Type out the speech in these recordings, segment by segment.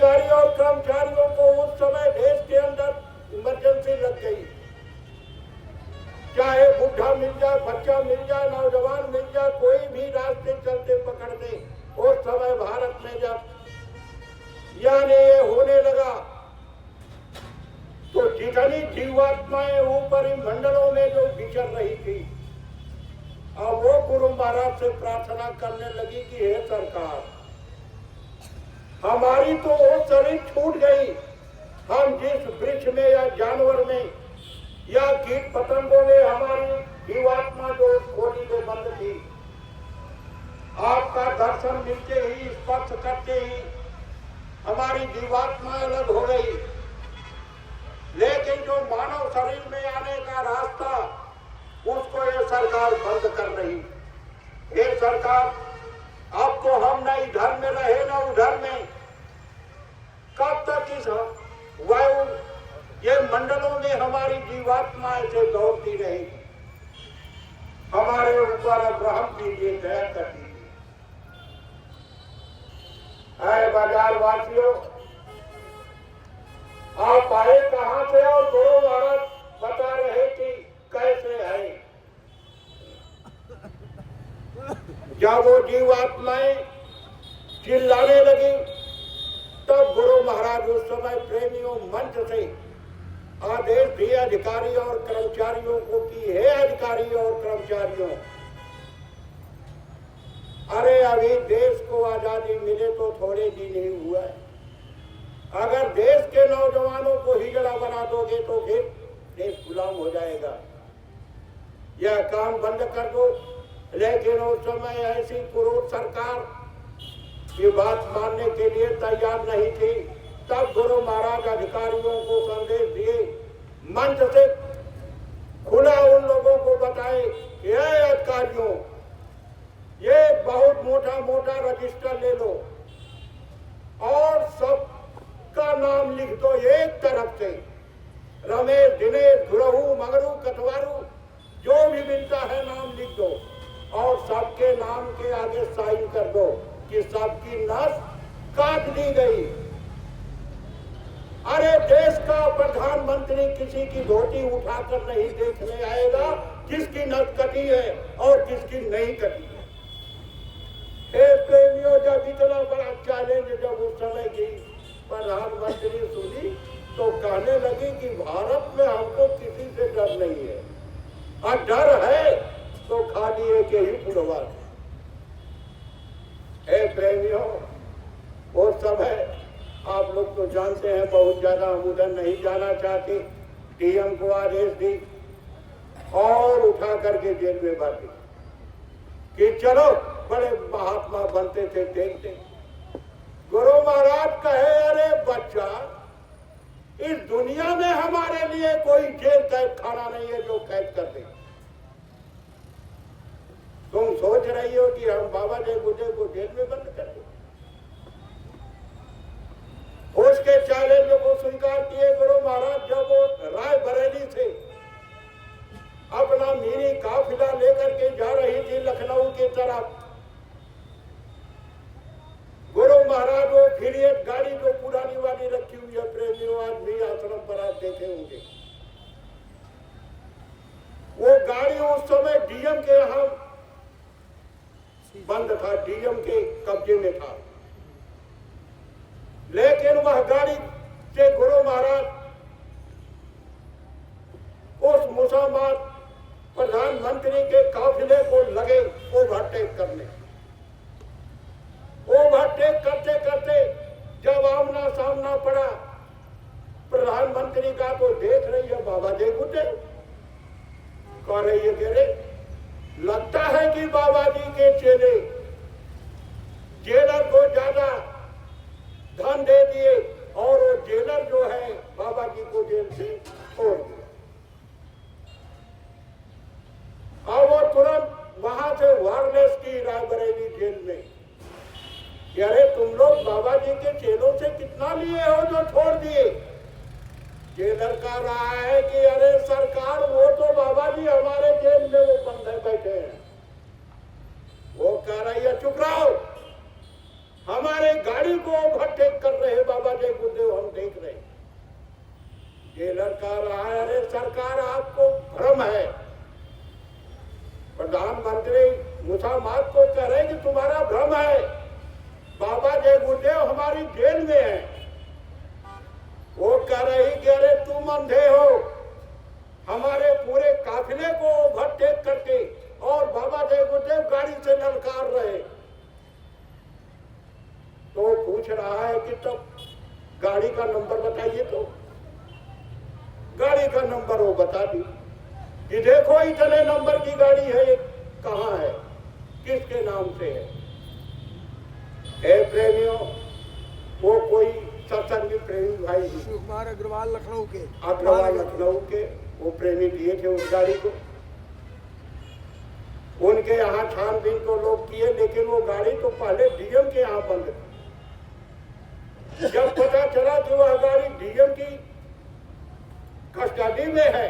अधिकारी और कर्मचारियों को उस समय देश के अंदर इमरजेंसी लग गई, चाहे बुढ़ा मिल जाए, बच्चा मिल जाए, नौजवान मिल जाए, कोई भी रास्ते चलते पकड़ते। उस समय भारत में जब यानी ये होने लगा तो जितनी जीवात्माएं ऊपर इन मंडलों में जो विचर रही थी, अब वो गुरु महाराज से प्रार्थना करने लगी कि हे सरकार, हमारी तो वो शरीर छूट गई, हम जिस वृक्ष में या जानवर में या कीट पतंगों में हमारी जीवात्मा जो खोली में बंद थी, आपका दर्शन मिलते ही, स्पर्श करते ही हमारी जीवात्मा अलग हो गई। लेकिन जो मानव शरीर में आने का रास्ता, उसको ये सरकार बंद कर रही। ये सरकार, अब तो हम न इधर में रहे न उधर में, कब तक इस वायु ये मंडलों में हमारी जीवात्मा ऐसे दौड़ती रहेगी। हमारे ऊपर ग्रहण कीजिए, दया कर दीजिए। आए बाजार वासियों, आप आए कहां से और गुरु महाराज बता रहे कि कैसे है। जब वो जीवात्माएं चिल्लाने लगी, तब गुरु महाराज उस समय प्रेमियों मंच से आदेश दिए अधिकारी और कर्मचारियों को कि हे अधिकारी और कर्मचारियों, अरे अभी देश को आजादी मिले तो थोड़े दिन ही हुआ है, अगर देश के नौजवानों को हिजड़ा बना दोगे तो फिर देश गुलाम हो जाएगा, यह काम बंद कर दो। लेकिन उस समय ऐसी कुरूप सरकार ये बात मानने के लिए तैयार नहीं थी। तब गुरु महाराज अधिकारियों को संदेश दिए, मंच से खुला उन लोगों को बताए, ये अधिकारियों, ये बहुत मोटा मोटा रजिस्टर ले लो और सबका नाम लिख दो एक तरफ से, रमेश, दिनेश, गुरहू, मगरू, कटवारू, जो भी मिलता है नाम लिख दो और सबके नाम के आगे साइन कर दो कि सबकी नस काट दी गई। अरे देश का प्रधानमंत्री किसी की धोती उठाकर नहीं देखने आएगा किसकी नस कटी है और किसकी नहीं कटी है। हे प्रेमियों, जब इतना बड़ा चैलेंज जब उस समय की प्रधानमंत्री सुनी तो कहने लगी कि भारत में हमको किसी से डर नहीं है, और डर है तो खाली एक ही फुलवा। हे प्रेमियों, वो समय आप लोग तो जानते हैं, बहुत ज्यादा हम उधर नहीं जाना चाहते। डीएम को आदेश दी और उठा करके जेल में भर दी कि चलो बड़े महात्मा बनते थे देखते। गुरु महाराज कहे, अरे बच्चा, इस दुनिया में हमारे लिए कोई जेल कैद खाना नहीं है जो कैद कर दे। तुम सोच रही हो कि हम बाबा जय बुद्धे को जेल में बंद कर दें? उसके चैलेंज को स्वीकार किए गुरु महाराज। जब वो रायबरेली से अपना मिनी काफिला लेकर के जा रही थी लखनऊ की तरफ, गुरु महाराज वो फिर एक गाड़ी जो पुरानी वाली रखी हुई है, प्रेमियों आज भी आश्रम पर आप देखे होंगे, वो गाड़ी उस समय डीएम के यहाँ बंद था, डीएम के कब्जे में था। लेकिन वह गाड़ी से गुरु महाराज उस मुसलमान प्रधानमंत्री के काफिले को लगे ओवरटेक करने। ओवरटेक करते करते जब आमना सामना पड़ा प्रधानमंत्री का, तो देख रही है बाबा जय बुद्धे, कह रही है कह रहे लगता है कि बाबा जी के चेले जेलर को ज्यादा धन दे दिए और वो जेलर जो है बाबा जी को जेल से छोड़ दिया। और वो तुरंत वहां से वायरलेस की रायबरेली जेल में, अरे तुम लोग बाबा जी के चेलों से कितना लिए हो जो छोड़ दिए? जेलर कह रहा है कि अरे सरकार, वो तो बाबा जी हमारे जेल में वो बंद है बैठे हैं। वो कह रही है चुप रहो, हमारे गाड़ी को ओवरटेक कर रहे बाबा समाज को कह रहे कि तुम्हारा भ्रम है, बाबा जय गुरुदेव हमारी जेल में है। वो कह रही कि अरे तुम अंधे हो, हमारे पूरे काफिले को ओवरटेक करके और बाबा जय गुरुदेव गाड़ी से ललकार रहे। तो पूछ रहा है कि तब गाड़ी का नंबर बताइए। तो गाड़ी का नंबर वो बता दी कि देखो इतने नंबर की गाड़ी है, ये कहाँ है, किसके नाम से है। हे प्रेमियों, वो कोई सत्संगी प्रेमी भाई शिव कुमार अग्रवाल लखनऊ के वो प्रेमी दिए थे उस गाड़ी को। उनके यहाँ छानबीन तो लोग किए, लेकिन वो गाड़ी तो पहले डीएम के यहाँ बंद थी। जब पता चला कि वह गाड़ी डीएम की कस्टडी में है,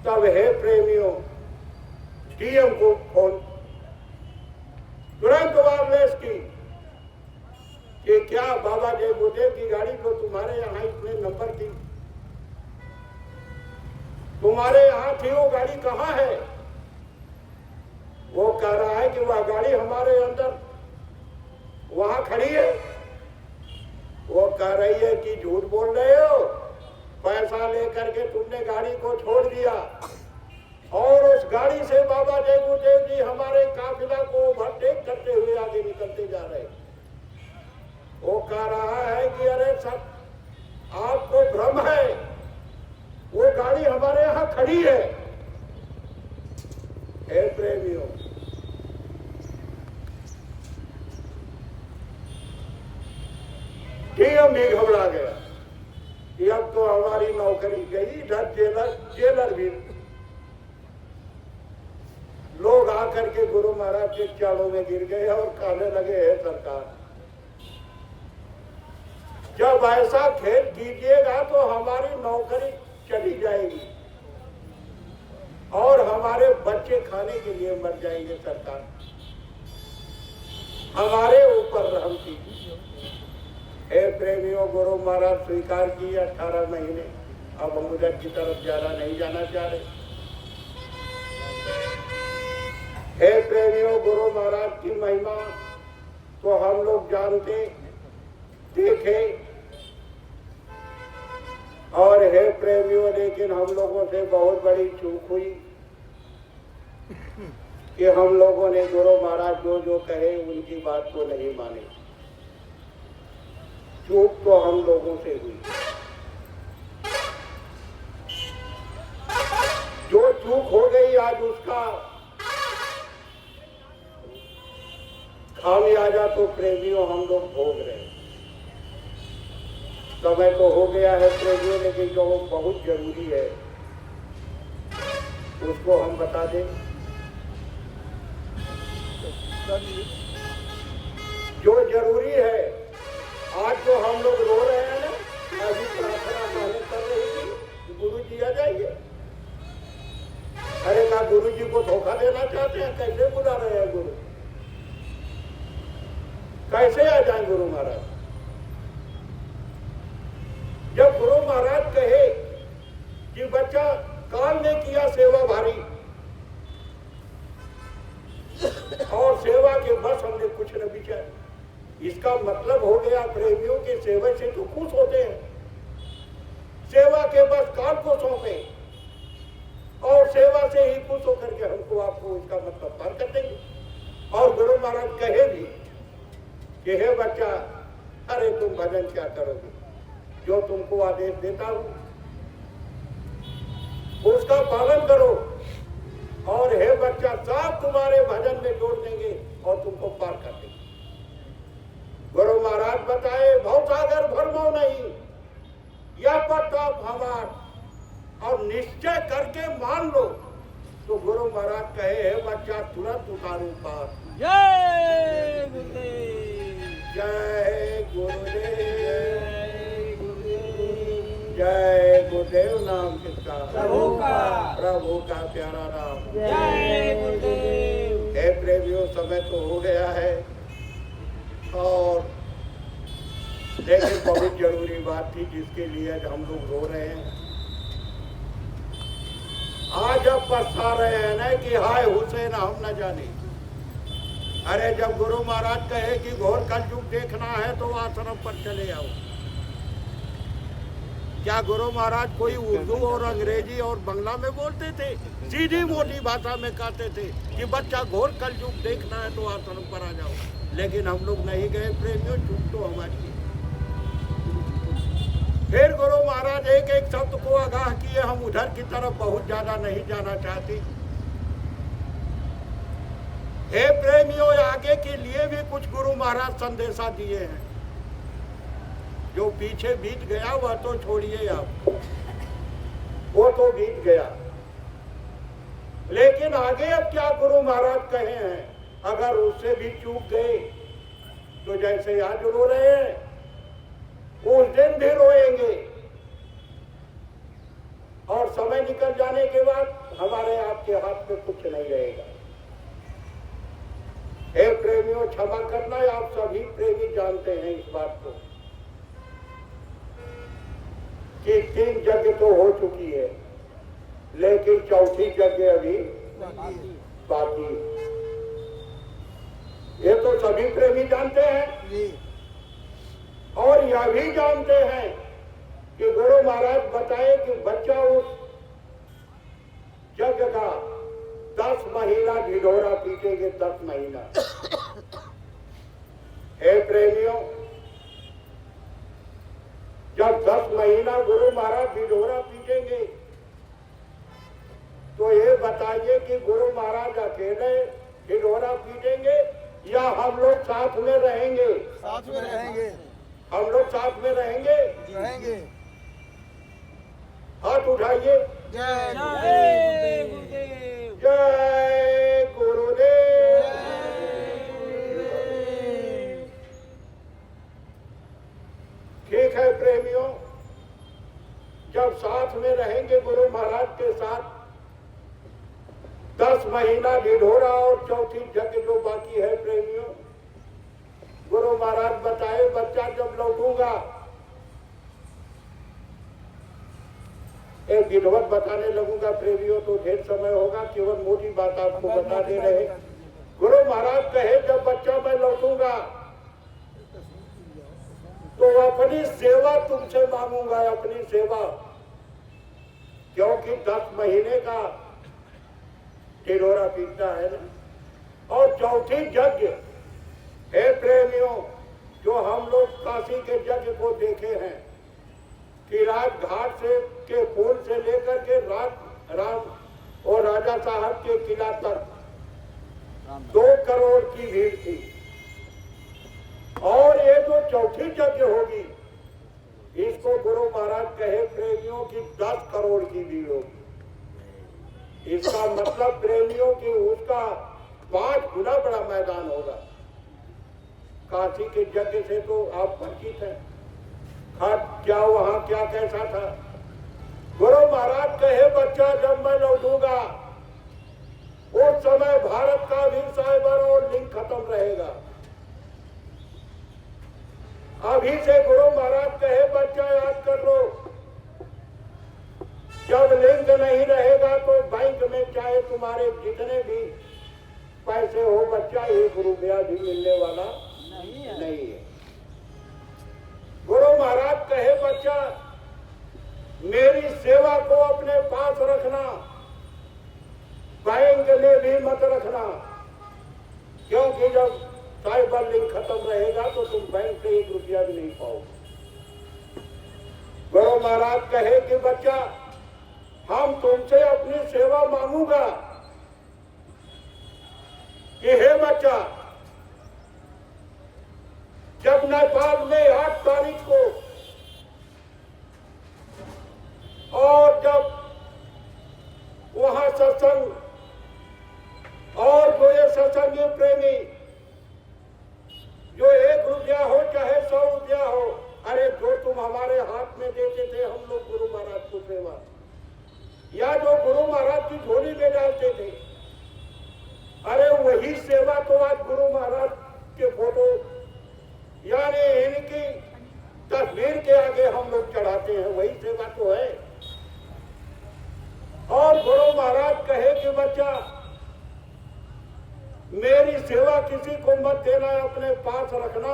तब हे प्रेमियों डीएम को फोन तुरंत वायरलेस की कि क्या बाबा जय गुरुदेव की गाड़ी को तुम्हारे यहाँ इतने नंबर थी, तुम्हारे यहाँ थी, वो गाड़ी कहाँ है। वो कह रहा है कि वह गाड़ी हमारे अंदर वहां खड़ी है। वो कह रही है कि झूठ बोल रहे हो, पैसा लेकर के तुमने गाड़ी को छोड़ दिया और उस गाड़ी से बाबा जय गुरुदेव जी हमारे काफिला को ओवरटेक करते हुए आगे निकलते जा रहे। वो कह रहा है कि अरे सब आपको भ्रम है, वो गाड़ी हमारे यहाँ खड़ी है। हे प्रेमियों, डीएम भी घबरा गया कि अब तो हमारी नौकरी गई। इधर जेलर भी लोग आकर के गुरु महाराज के चरणों में गिर गए और कहने लगे, हे सरकार, जब ऐसा खेल कीजिएगा तो हमारी नौकरी चली जाएगी और हमारे बच्चे खाने के लिए मर जाएंगे। सरकार, हमारे ऊपर रहम कीजिए। हे प्रेमियों, गुरु महाराज स्वीकार किए 18 महीने। अब हम उधर की तरफ ज्यादा नहीं जाना चाह रहे। हे प्रेमियों, गुरु महाराज की महिमा तो हम लोग जानते, देखे, और हे प्रेमियों, लेकिन हम लोगों से बहुत बड़ी चूक हुई कि हम लोगों ने गुरु महाराज जो जो कहे उनकी बात को नहीं मानी। चूक तो हम लोगों से हुई। जो चूक हो गई आज उसका खामियाजा तो प्रेमियों हम लोग भोग रहे हैं। समय तो हो गया है प्रेमियों, लेकिन जो बहुत जरूरी है उसको हम बता दें। जो जरूरी है, आज जो हम लोग रो रहे हैं ना, अभी प्रार्थना पहले कर रही थी गुरु जी आ जाइए। अरे ना, गुरु जी को धोखा देना चाहते हैं? कैसे बुला रहे हैं गुरु? कैसे आ जाए गुरु महाराज? जब गुरु महाराज कहे कि बच्चा काल ने किया सेवा भारी और सेवा के बस हमने कुछ न बिचार, इसका मतलब हो गया प्रेमियों के सेवा से तो खुश होते हैं। सेवा के बस काल को सौंपे और सेवा से ही खुश होकर के हमको आपको इसका मतलब पार कर देंगे। और गुरु महाराज कहे भी कि हे बच्चा, अरे तुम भजन क्या करोगे, जो तुमको आदेश देता हूं उसका पालन करो, और हे बच्चा सब तुम्हारे भजन में जोड़ देंगे और तुमको पार कर देंगे। गुरु महाराज बताए, भवसागर भरमो नहीं, यह प्रताप हमार, और निश्चय करके मान लो। तो गुरु महाराज कहे, हे बच्चा तुरंत उतारो पार। जय गुरुदेव, जय गुरुदेव, जय गुरुदेव। नाम किसका? प्रभु का प्यारा नाम। जय गुरुदेव। हे प्रेमियों, समय तो हो गया है और लेकिन बहुत जरूरी बात थी जिसके लिए हम लोग रो रहे हैं। आज अब पछता रहे हैं ना कि हाय हुसैन हम न जाने। अरे जब गुरु महाराज कहे कि घोर कलयुग देखना है तो आश्रम पर चले आओ। क्या गुरु महाराज कोई उर्दू और अंग्रेजी और बांग्ला में बोलते थे? सीधी मोटी भाषा में कहते थे कि बच्चा घोर कलयुग देखना है तो आश्रम पर आ जाओ। लेकिन हम लोग नहीं गए प्रेमियों, चूक तो हमारी है। फिर गुरु महाराज एक एक शब्द को आगाह किए, हम उधर की तरफ बहुत ज्यादा नहीं जाना चाहते। हे प्रेमियों, आगे के लिए भी कुछ गुरु महाराज संदेशा दिए हैं। जो पीछे बीत गया वह तो छोड़िए आप, वो तो बीत गया। लेकिन आगे अब क्या गुरु महाराज कहे हैं, अगर उससे भी चूक गए तो जैसे आज रो रहे हैं उस दिन भी रोएंगे। और समय निकल जाने के बाद हमारे आपके हाथ में कुछ नहीं रहेगा। हे प्रेमियों, क्षमा करना, आप सभी प्रेमी जानते हैं इस बात को कि 3 यज्ञ तो हो चुकी है, लेकिन चौथी यज्ञ अभी बाकी। ये तो सभी प्रेमी जानते हैं। और यह भी जानते हैं कि गुरु महाराज बताए कि बच्चा उस यज्ञ का 10 महीना ढिढोरा पीटेंगे, 10 महीना। हे प्रेमियों, जब 10 महीना गुरु महाराज ढिढोरा पीटेंगे तो ये बताइए कि गुरु महाराज अकेले ढिढोरा पीटेंगे या हम लोग साथ में रहेंगे? साथ में रहेंगे। हम लोग साथ में रहेंगे। रहेंगे। हाथ उठाइए। जय गुरुदेव, जय गुरुदेव। ठीक है प्रेमियों, जब साथ में रहेंगे गुरु महाराज के साथ, 10 महीना ढिढोरा और चौथी यज्ञ जो बाकी है प्रेमियों, गुरु महाराज बताए बच्चा जब लौटूंगा, एक विधवत बताने लगूंगा प्रेमियों तो ढेर समय होगा, केवल मोटी बात आपको बता दे रहे। गुरु महाराज कहे जब बच्चा मैं लौटूंगा तो अपनी सेवा तुमसे मांगूंगा, अपनी सेवा, क्योंकि 10 महीने का ढिढोरा पीटना है ना। और चौथी यज्ञ, हे प्रेमियों, जो हम लोग काशी के यज्ञ को देखे हैं कि राज घाट से के पुल से लेकर के राम और राजा साहब के किला तक 2 करोड़ की भीड़ थी। और ये जो चौथी यज्ञ होगी इसको गुरु महाराज कहे प्रेमियों की 10 करोड़ की भीड़ होगी। इसका मतलब प्रेमियों की उसका 5 गुना बड़ा मैदान होगा। काशी के यज्ञ से तो आप परिचित हैं, क्या वहां क्या कैसा था। गुरु महाराज कहे बच्चा जब मैं लौटूंगा उस समय भारत का वीर साइबर और लिंग खत्म रहेगा। अभी से गुरु महाराज कहे बच्चा याद कर लो, जब लिंग नहीं रहेगा तो बैंक में चाहे तुम्हारे जितने भी पैसे हो बच्चा 1 रुपया भी मिलने वाला नहीं है। गुरु महाराज कहे बच्चा मेरी सेवा को अपने पास रखना, बैंक में भी मत रखना, क्योंकि जब साइबर लिंक खत्म रहेगा तो तुम बैंक से 1 रुपया भी नहीं पाओगे। गुरु महाराज कहे कि बच्चा हम तुमसे अपनी सेवा मांगूंगा कि हे बच्चा, जब नेपाल में 8 तारीख को और जब वहां सत्संग, और जो ये सत्संगी प्रेमी जो 1 रुपया हो चाहे 100 रुपया हो, अरे जो तुम हमारे हाथ में देते थे हम लोग गुरु महाराज को सेवा, या जो गुरु महाराज की झोली में डालते थे, अरे वही सेवा तो आज गुरु महाराज के फोटो यानी इनकी तस्वीर के आगे हम लोग चढ़ाते हैं, वही सेवा तो है। और गुरु महाराज मेरी सेवा किसी को मत देना, अपने पास रखना।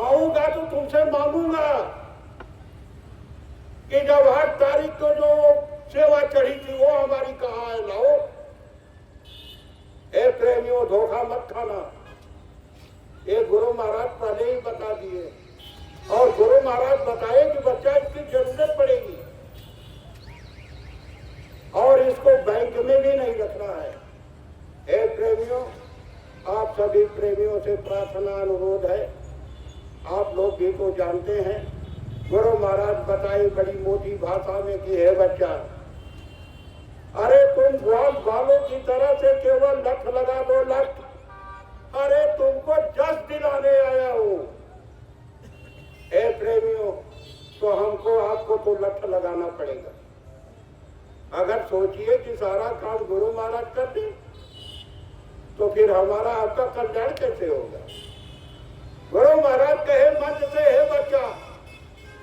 आऊंगा तो तुमसे मांगूंगा कि जब 8 तारीख को जो सेवा चढ़ी थी वो हमारी कहाँ है, लाओ। ए प्रेमियों, धोखा मत खाना। ये गुरु महाराज पहले ही बता दिए, और गुरु महाराज बताए कि बच्चा इसकी जरूरत पड़ेगी और इसको बैंक में भी नहीं रखना है। हे प्रेमियों, आप सभी प्रेमियों से प्रार्थना अनुरोध है, आप लोग भी तो जानते हैं, गुरु महाराज बताए बड़ी मोटी भाषा में कि हे बच्चा, अरे तुम ग्वाल बालों की तरह से केवल लठ लगा दो, लठ। अरे तुमको जस दिलाने आया हूं। हे प्रेमियों, तो हमको आपको तो लठ लगाना पड़ेगा। अगर सोचिए कि सारा काम गुरु महाराज कर दे तो फिर हमारा आपका कल्याण कैसे होगा। गुरु महाराज कहे मंच से, हे बच्चा,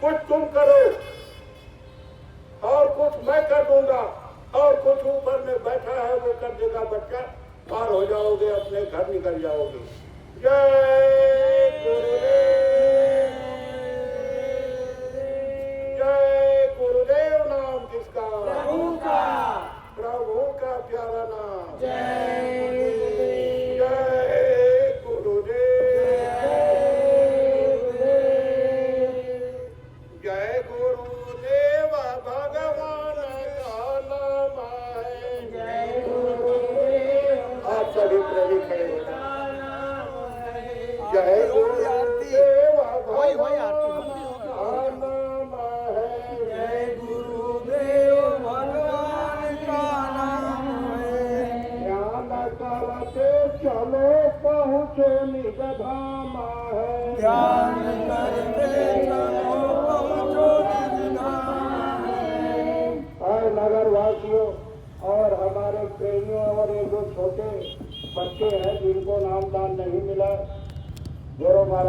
कुछ तुम करो और कुछ मैं कर दूंगा, और कुछ ऊपर में बैठा है वो कर देगा। बच्चा, पार हो जाओगे, अपने घर निकल जाओगे। जय गुरुदेव, जय गुरुदेव। नाम किसका? प्रभु का। प्रभु का प्यारा नाम। जय जय गुरुदेव, जय गुरुदेव। भगवान का नाम है। जय गुरुदेव। आप सभी प्रेमी खड़े हो जाएं। जय गुरुदेव, भगवान का नाम है। जय गुरुदेव, भगवान का नाम है। ध्यान करते चलो पहुँचो निज धाम है। ध्यान करते चलो पहुँचो निज धाम है। और नगर वासियों और हमारे प्रेमियों और एक दो छोटे बच्चे हैं जिनको नामदान नहीं मिला, गुरु महाराज